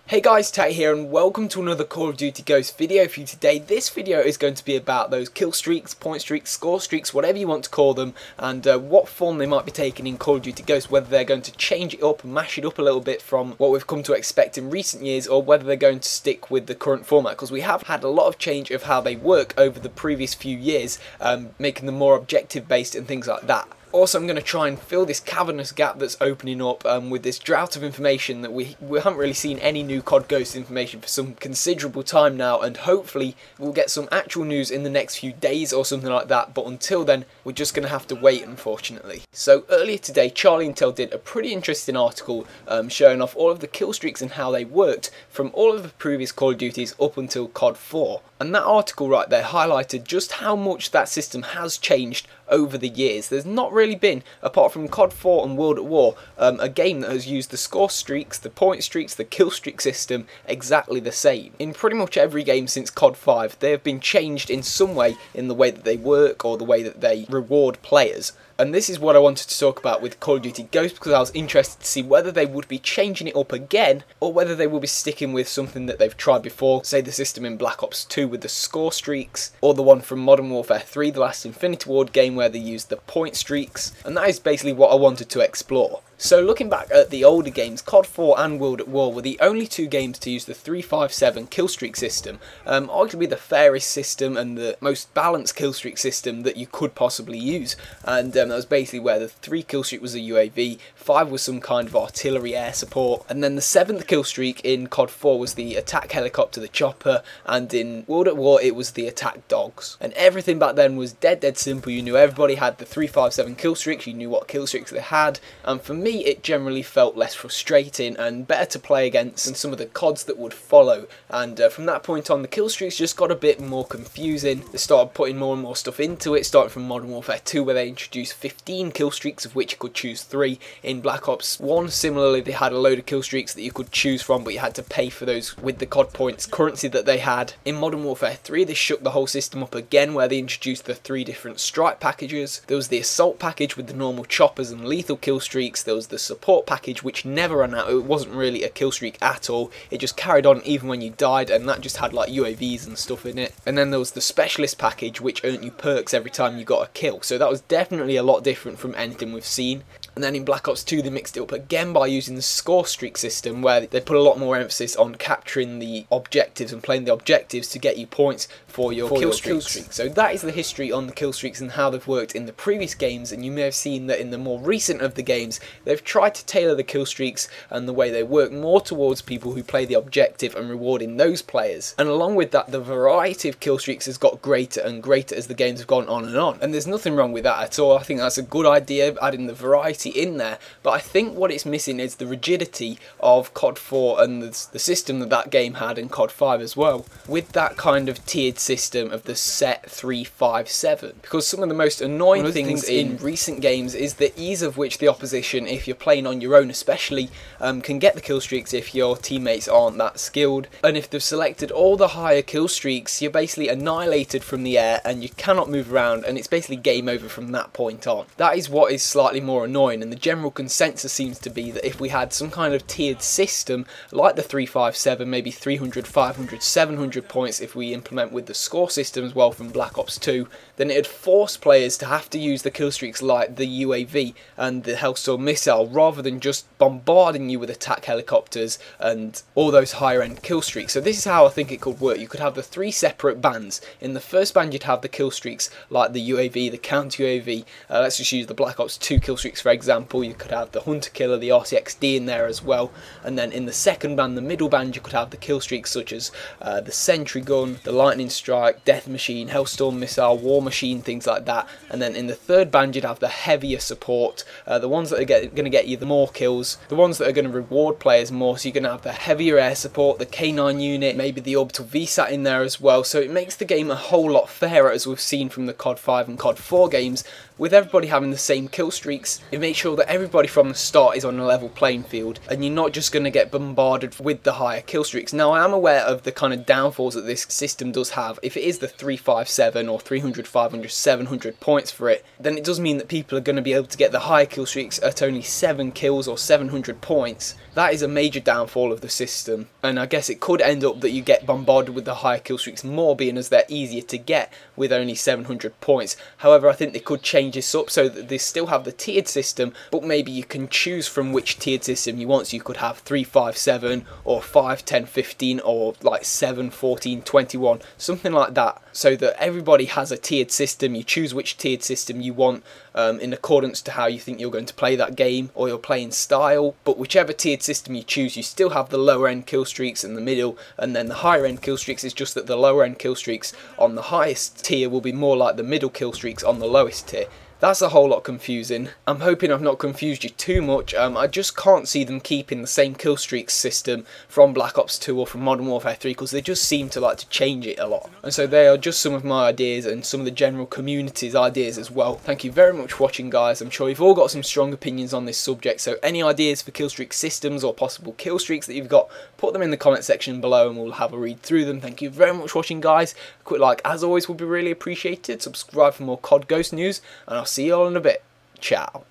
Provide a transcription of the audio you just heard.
Hey guys, Tat here and welcome to another Call of Duty Ghosts video for you today. This video is going to be about those kill streaks, point streaks, score streaks, whatever you want to call them, and what form they might be taking in Call of Duty Ghosts, whether they're going to change it up and mash it up a little bit from what we've come to expect in recent years, or whether they're going to stick with the current format, because we have had a lot of change of how they work over the previous few years, making them more objective based and things like that. Also, I'm going to try and fill this cavernous gap that's opening up with this drought of information that we haven't really seen any new COD Ghost information for some considerable time now, and hopefully we'll get some actual news in the next few days or something like that, but until then we're just going to have to wait, unfortunately. So earlier today, Charlie Intel did a pretty interesting article showing off all of the kill streaks and how they worked from all of the previous Call of Duties up until COD 4. And that article right there highlighted just how much that system has changed over the years. There's not really been, apart from COD 4 and World at War, a game that has used the score streaks, the point streaks, the kill streak system exactly the same. In pretty much every game since COD 5, they have been changed in some way in the way that they work or the way that they reward players. And this is what I wanted to talk about with Call of Duty Ghosts, because I was interested to see whether they would be changing it up again, or whether they will be sticking with something that they've tried before, say the system in Black Ops 2 with the score streaks, or the one from Modern Warfare 3, the last Infinity Ward game where they used the point streaks, and that is basically what I wanted to explore. So looking back at the older games, COD 4 and World at War were the only two games to use the 357 killstreak system, arguably the fairest system and the most balanced killstreak system that you could possibly use, and that was basically where the 3 killstreak was a UAV, 5 was some kind of artillery air support, and then the 7th killstreak in COD 4 was the attack helicopter, the chopper, and in World at War it was the attack dogs. And everything back then was dead simple. You knew everybody had the 357 killstreaks, you knew what killstreaks they had, and for me it generally felt less frustrating and better to play against than some of the CODs that would follow, and from that point on the killstreaks just got a bit more confusing. They started putting more and more stuff into it, starting from Modern Warfare 2 where they introduced 15 killstreaks of which you could choose 3. In Black Ops 1 similarly they had a load of killstreaks that you could choose from, but you had to pay for those with the COD points currency that they had. In Modern Warfare 3 they shook the whole system up again where they introduced the 3 different strike packages. There was the assault package with the normal choppers and lethal killstreaks, there was the support package which never ran out. It wasn't really a kill streak at all, it just carried on even when you died, and that just had like UAVs and stuff in it. And then there was the specialist package which earned you perks every time you got a kill, so that was definitely a lot different from anything we've seen. And then in Black Ops 2 they mixed it up again by using the score streak system where they put a lot more emphasis on capturing the objectives and playing the objectives to get you points for your kill streaks. So that is the history on the kill streaks and how they've worked in the previous games, and you may have seen that in the more recent of the games they've tried to tailor the kill streaks and the way they work more towards people who play the objective and rewarding those players. And along with that, the variety of kill streaks has got greater and greater as the games have gone on, and there's nothing wrong with that at all. I think that's a good idea, adding the variety in there, but I think what it's missing is the rigidity of COD 4 and the system that game had in COD 5 as well, with that kind of tiered system of the set 357, because some of the most annoying things in recent games is the ease of which the opposition, if you're playing on your own especially, can get the kill streaks if your teammates aren't that skilled, and if they've selected all the higher kill streaks you're basically annihilated from the air and you cannot move around, and it's basically game over from that point on. That is what is slightly more annoying, and the general consensus seems to be that if we had some kind of tiered system like the 357, maybe 300, 500, 700 points if we implement with the score system as well from Black Ops 2, then it'd force players to have to use the kill streaks like the UAV and the Hellstorm missile rather than just bombarding you with attack helicopters and all those higher end kill streaks. So this is how I think it could work. You could have the 3 separate bands. In the first band you'd have the kill streaks like the UAV, the counter UAV, let's just use the Black Ops 2 kill streaks for example. You could have the Hunter Killer, the RCXD in there as well, and then in the second band, the middle band, you could have the kill streaks such as the Sentry Gun, the Lightning Strike, Death Machine, Hellstorm Missile, War Machine, things like that. And then in the third band you'd have the heavier support, the ones that are going to get you the more kills, the ones that are going to reward players more, so you're going to have the heavier air support, the K9 unit, maybe the Orbital VSAT in there as well, so it makes the game a whole lot fairer as we've seen from the COD 5 and COD 4 games. With everybody having the same kill streaks, it makes sure that everybody from the start is on a level playing field, and you're not just going to get bombarded with the higher kill streaks. Now I am aware of the kind of downfalls that this system does have. If it is the 357 or 300, 500, 700 points for it, then it does mean that people are going to be able to get the higher kill streaks at only 7 kills or 700 points, That is a major downfall of the system, and I guess it could end up that you get bombarded with the higher kill streaks more, being as they're easier to get with only 700 points. However, I think they could change this up so that they still have the tiered system, but maybe you can choose from which tiered system you want. So you could have 3, 5, 7, or 5, 10, 15, or like 7, 14, 21, something like that, so that everybody has a tiered system. You choose which tiered system you want in accordance to how you think you're going to play that game or your playing style, but whichever tiered system you choose, you still have the lower end kill streaks in the middle, and then the higher end kill streaks. Is just that the lower end kill streaks on the highest tier will be more like the middle kill streaks on the lowest tier. That's a whole lot confusing. I'm hoping I've not confused you too much. I just can't see them keeping the same kill streak system from Black Ops 2 or from Modern Warfare 3, because they just seem to like to change it a lot. And so they are just some of my ideas and some of the general community's ideas as well. Thank you very much for watching, guys. I'm sure you've all got some strong opinions on this subject, so any ideas for kill streak systems or possible kill streaks that you've got, put them in the comment section below and we'll have a read through them. Thank you very much for watching, guys. A quick like as always would be really appreciated. Subscribe for more COD Ghost news, and I'll see you all in a bit. Ciao.